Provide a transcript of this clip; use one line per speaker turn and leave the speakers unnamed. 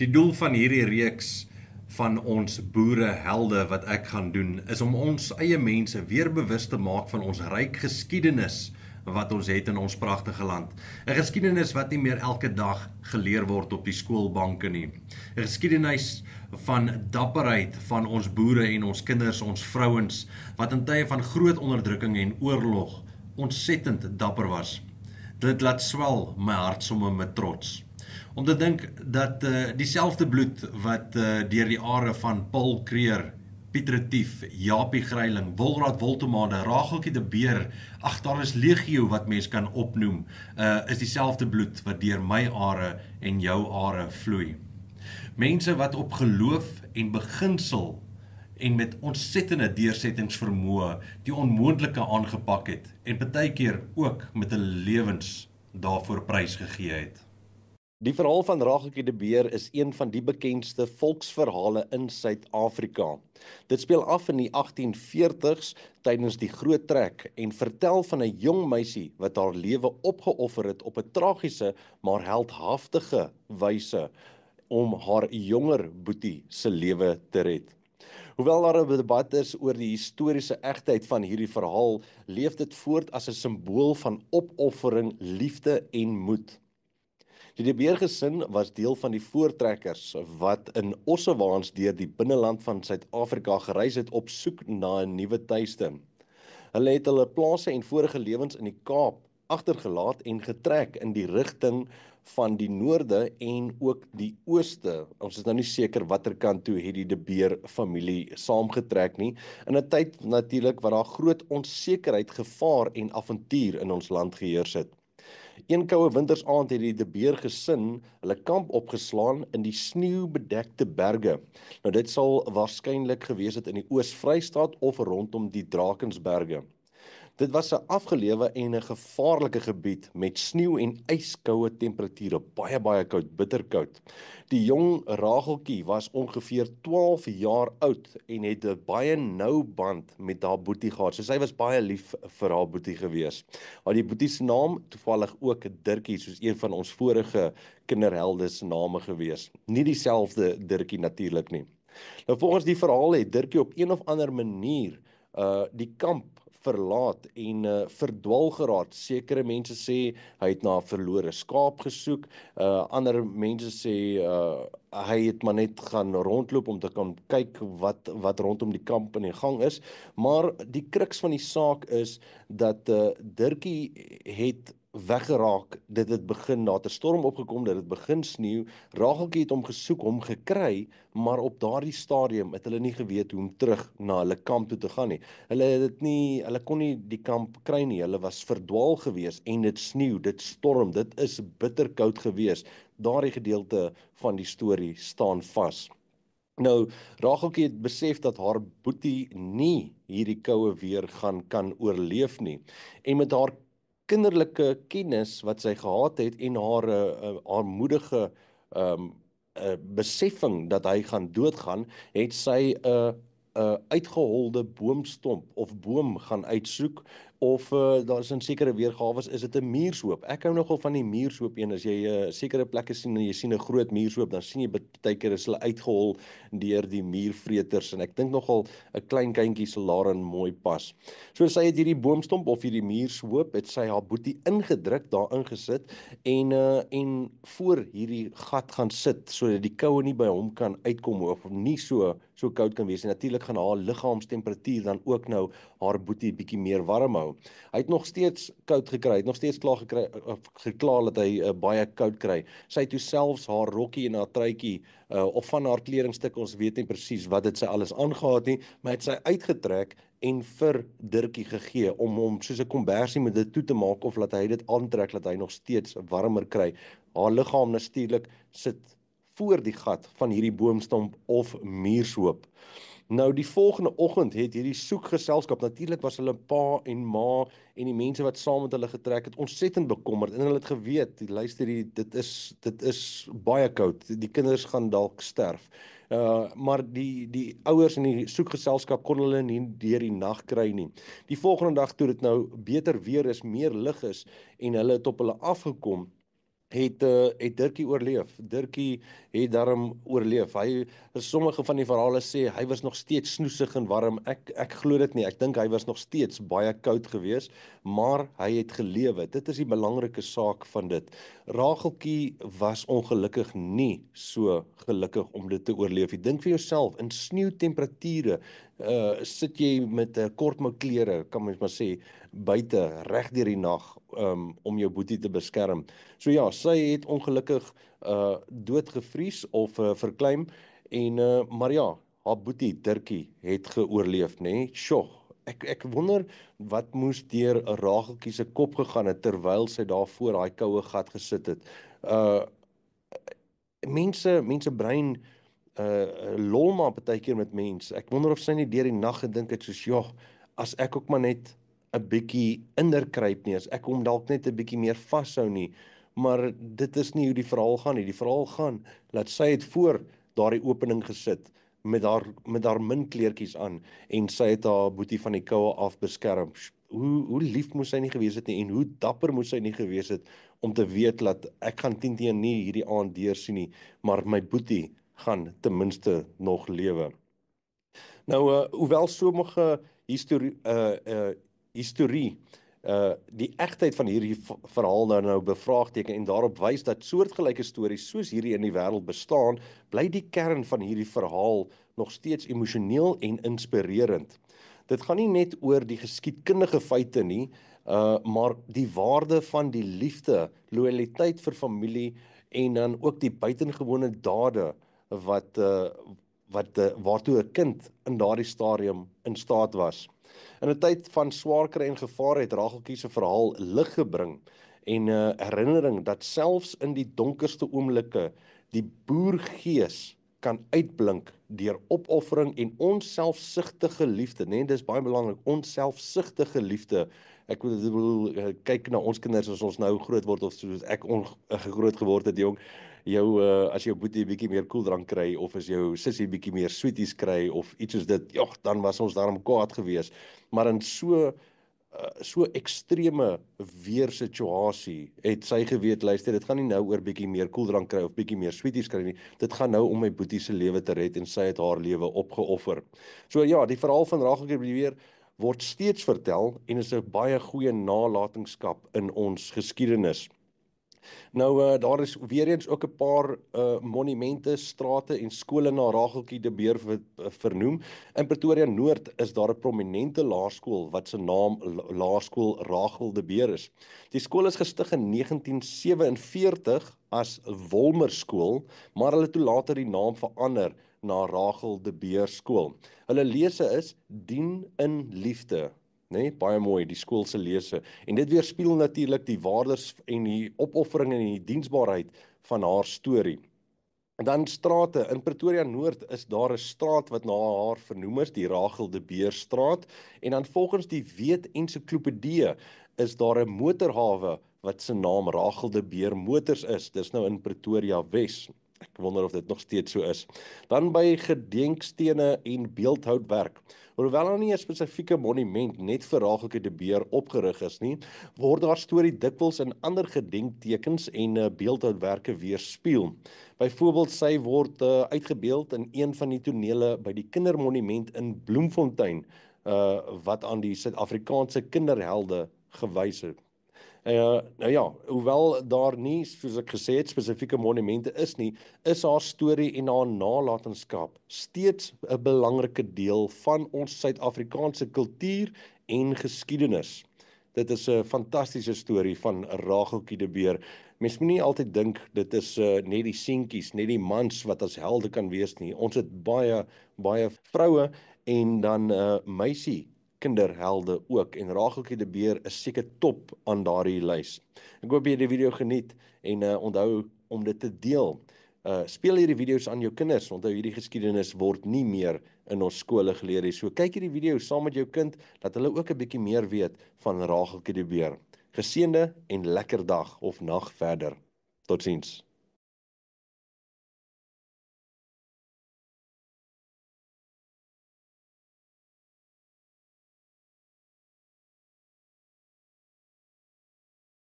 Die doel van hierdie reeks van ons boerehelde wat ek gaan doen, is om ons eie mense weer bewus te maak van ons ryk geskiedenis wat ons het in ons pragtige land. 'n Geskiedenis wat nie meer elke dag geleer word op die skoolbanke nie. 'n Geskiedenis van dapperheid van ons boere en ons kinders, ons vrouens, wat in tye van groot onderdrukking en oorlog ontsettend dapper was. Dit laat swel my hart somme met trots. Om te dink dat dieselfde bloed wat deur die are van Paul Creer, Piet Retief, Japie Greiling, Wolraad Woltemade, Racheltjie de Beer, ag daar is legio wat mens kan opnoem, is dieselfde bloed wat deur my are en jou are vloei. Mense wat op geloof en beginsel en met ontsettende deursettingsvermoë die onmoontlike aangepak het en partykeer ook met hulle lewens daarvoor prys gegee het.
Die verhaal van Racheltjie de Beer is een van die bekendste volksverhale in Suid-Afrika. Dit speel af in die 1840s tydens die Groot Trek en vertel van 'n jong meisie wat haar lewe opgeoffer het op 'n tragiese maar heldhaftige wyse om haar jonger boetie se lewe te red. Hoewel daar 'n debat is oor die historiese egtheid van hierdie verhaal, leef dit voort as 'n simbool van opoffering, liefde en moed. Die De Beer gesin was deel van die voortrekkers wat in ossewaans deur die binneland van Suid-Afrika gereis het op soek na 'n nuwe tuiste. Hulle het hulle plase en vorige lewens in die Kaap agtergelaat en getrek in die rigting van die noorde en ook die ooste. Ons is nou nie seker watter kant toe het die De Beer familie saamgetrek nie, in 'n tyd natuurlik wat daar groot onsekerheid, gevaar en avontuur in ons land geheers het. Een koue wintersaand het die De Beer gesin hulle kamp opgeslaan in die sneeubedekte berge. Nou dit sal waarskynlik gewees het in die Oos-Vrystaat of rondom die Drakensberge. Dit was 'n afgelewe en 'n gevaarlike gebied met sneeu en yskoue temperature, baie koud, bitterkoud. Die jong Racheltjie was ongeveer 12 jaar oud en het 'n baie nou band met haar boetie gehad. So sy was baie lief vir haar boetie gewees. Maar die boetie se naam toevallig ook Dirkie, soos een van ons vorige kinderhelde se name gewees. Nie dieselfde Dirkie natuurlik nie. Nou volgens die verhaal het Dirkie op een of ander manier die kamp verlaat en verdwaal geraak. Sekere mense sê hy het na 'n verlore skaap gesoek, ander mense sê hy het maar net gaan rondloop om te kan kyk wat rondom die kamp in die gang is, maar die kruks van die saak is dat Dirkie het weggeraak, dit het begin, daar het 'n storm opgekom, dit het begin sneeu, Racheltjie het hom gesoek, hom gekry, maar op daardie stadium het hulle nie geweet hoe om terug na hulle kamp toe te gaan nie. Hulle kon nie die kamp kry nie, hulle was verdwaal gewees en dit sneeu, dit storm, dit is bitterkoud gewees. Daardie gedeelte van die storie staan vas. Nou, Racheltjie het besef dat haar boetie nie hierdie koue weer kan oorleef nie. En met haar kinderlike kennis wat sy gehad het en haar moedige beseffing dat hy gaan doodgaan, het sy 'n uitgeholde boomstomp of boom gaan uitsoek, of daar is in sekere weergawe is dit 'n muurshoop. Ek hou nogal van die muurshoop een. As jy sekere plekke sien en jy sien 'n groot muurshoop, dan sien jy baie keer is hulle uitgehol deur die muurvreters, en ek dink nogal 'n klein kindjie sal daarin mooi pas. So sy het hierdie boomstomp of hierdie muurshoop, het sy haar boetie ingedruk, daarin gesit en voor hierdie gat gaan sit, sodat die koue nie by hom kan uitkom of nie so koud kan wees. En natuurlik gaan haar liggaamstemperatuur dan ook nou haar boetie bietjie meer warm hou. Hy het nog steeds koud gekry, hy het nog steeds gekla dat hy baie koud kry. Sy het toe selfs haar rokkie en haar truitjie of van haar kledingstuk, ons weet nie presies wat dit sy alles aangehad nie, maar het sy uitgetrek en vir Dirkie gegee om hom soos 'n kombersie met dit toe te maak, of laat hy dit aantrek dat hy nog steeds warmer kry. Haar liggaam natuurlik sit voor die gat van hierdie boomstomp of muurshoop. Nou die volgende oggend het hierdie soekgeselskap, natuurlik was hulle pa en ma en die mense wat saam met hulle getrek het, ontsettend bekommerd, en hulle het geweet, luister, dit is baie koud, die kinders gaan dalk sterf. Maar die ouers in die soekgeselskap kon hulle nie deur die nag kry nie. Die volgende dag toe dit nou beter weer is, meer lig is, en hulle het op hulle afgekom, het Dirkie oorleef. Dirkie het daarom oorleef. Sommige van die verhale sê hy was nog steeds snoesig en warm. Ek glo dit nie. Ek dink hy was nog steeds baie koud geweest, maar hy het gelewe. Dit is die belangrike saak van dit. Rageltjie was ongelukkig nie so gelukkig om dit te oorleef. Jy dink vir jouself in sneeutemperature, sit jy met 'n kortmou klere, kan mens maar sê, buite reg deur die nag, om jou boetie te beskerm. So ja, sy het ongelukkig doodgevries of verkleim en maar ja, haar boetie Dirkie het geoorleef, nê? Nee? Sjoe, ek wonder wat moes deur 'n Rageltjie se kop gegaan het terwyl sy daar voor daai koue gat gesit het. Uh mense brein lol maar partykeer met mense. Ek wonder of sy nie deur die nag gedink het soos, ja, as ek ook maar net 'n bietjie inderkruip nie, as ek hom dalk net 'n bietjie meer vashou nie. Maar dit is nie hoe die verhaal gaan nie. Die verhaal gaan dat sy het voor daardie opening gesit met haar min kleertjies aan en sy het haar boetie van die koue af beskerm. Hoe lief moes sy nie gewees het nie en hoe dapper moes sy nie gewees het om te weet dat ek gaan 10 nie hierdie aand deursien nie, maar my boetie gaan ten minste nog lewe. Nou, hoewel sommige historie die egtheid van hierdie verhaal nou bevraagteken en daarop wys dat soortgelyke stories soos hierdie in die wêreld bestaan, bly die kern van hierdie verhaal nog steeds emosioneel en inspirerend. Dit gaan nie net oor die geskiedkundige feite nie, maar die waarde van die liefde, loyaliteit vir familie en dan ook die buitengewone dade waartoe 'n kind in daardie stadium in staat was. In 'n tyd van swaar kry en gevaar het Rageltjie se verhaal lig gebring en 'n herinnering dat selfs in die donkerste oomblikke die boergees kan uitblink deur opoffering en onselfsugtige liefde, né? Dis baie belangrik, onselfsugtige liefde. Ek bedoel, kyk na ons kinders as ons nou groot word of soos ek groot geword het, jong. As jou boetie 'n bietjie meer koeldrank kry of as jou sussie bietjie meer sweeties kry of iets soos dit, ja, dan was ons daarom kwaad geweest. Maar in so ekstreme weersituasie het sy geweet, luister, dit gaan nie nou oor bietjie meer koeldrank kry of bietjie meer sweeties kry nie. Dit gaan nou om my boetie se lewe te red en sy het haar lewe opgeoffer. So ja, die verhaal van Rageltjie weer word steeds vertel en is 'n baie goeie nalatenskap in ons geskiedenis. Nou, daar is weer eens ook 'n paar monumente, strate en skole na Rageltjie de Beer vernoem. In Pretoria Noord is daar 'n prominente laerskool wat se naam Laerskool Ragel de Beer is. Die skool is gestig in 1947 as Wolmer Skool, maar hulle het toe later die naam verander na Ragel de Beer Skool. Hulle lese is Dien in Liefde. Nee, baie mooi, die skool se lese. En dit weerspieël natuurlik die waardes en die opoffering en die diensbaarheid van haar storie. En dan strate, in Pretoria Noord is daar 'n straat wat na haar vernoem is, die Ragel de Beer straat. En dan volgens die Weet Ensiklopedie is daar 'n motorhawe wat se naam Ragel de Beer Motors is. Dis nou in Pretoria Wes. Ek wonder of dit nog steeds so is. Dan by gedenkstene en beeldhoudwerk. Hoewel daar nie 'n spesifieke monument net vir Rageltjie de Beer opgerig is nie, word haar storie dikwels in ander gedenktekens en beeldhoudwerke weerspieël. Byvoorbeeld, sy word uitgebeeld in een van die tonele by die kindermonument in Bloemfontein, wat aan die Suid-Afrikaanse kinderhelde gewys het. Nou ja, hoewel daar nie, soos ek gesê het, spesifieke monumente is nie, is haar storie en haar nalatenskap steeds 'n belangrike deel van ons Suid-Afrikaanse kultuur en geskiedenis. Dit is 'n fantastiese storie van Rageltjie de Beer. Mens moet nie altyd dink dit is net die seentjies, net die mans wat as helde kan wees nie. Ons het baie vroue en dan meisie kinderhelde ook, en Rageltjie de Beer is seker top aan daardie lys. Ek hoop jy het die video geniet en onthou om dit te deel. Speel hierdie video's aan jou kinders, onthou hierdie geskiedenis word nie meer in ons skole geleer nie. So kyk hierdie video saam met jou kind, dat hulle ook 'n bietjie meer weet van Rageltjie de Beer. Geseënde en lekker dag of nag verder. Totsiens.